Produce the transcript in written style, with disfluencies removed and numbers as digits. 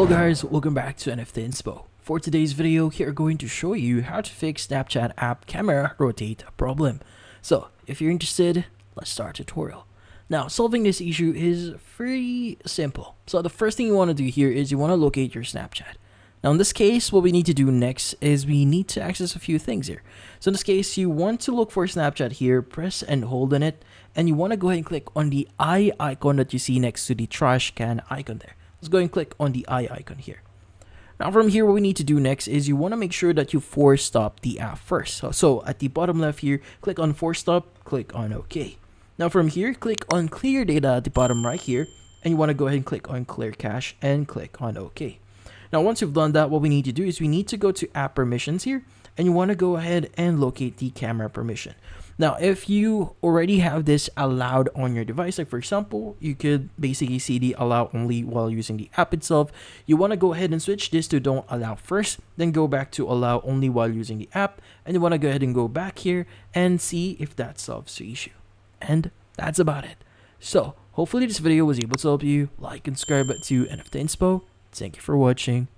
Hello guys, welcome back to NFT Inspo. For today's video, we are going to show you how to fix Snapchat app camera rotate problem. So, if you're interested, let's start the tutorial. Now, solving this issue is pretty simple. So the first thing you want to do here is you want to locate your Snapchat. Now in this case, what we need to do next is we need to access a few things here. So in this case, you want to look for Snapchat here, press and hold on it, and you want to go ahead and click on the eye icon that you see next to the trash can icon there. Let's go and click on the eye icon here. Now from here, what we need to do next is you want to make sure that you force stop the app first. So at the bottom left here, click on force stop, click on OK. Now from here, click on clear data at the bottom right here, and you want to go ahead and click on clear cache and click on OK. Now once you've done that, what we need to do is we need to go to app permissions here, and you want to go ahead and locate the camera permission. Now if you already have this allowed on your device, like for example, you could basically see the allow only while using the app itself. You want to go ahead and switch this to don't allow first, then go back to allow only while using the app, and you want to go ahead and go back here and see if that solves the issue. And that's about it. So hopefully this video was able to help you. Like and subscribe to NFT Inspo. Thank you for watching.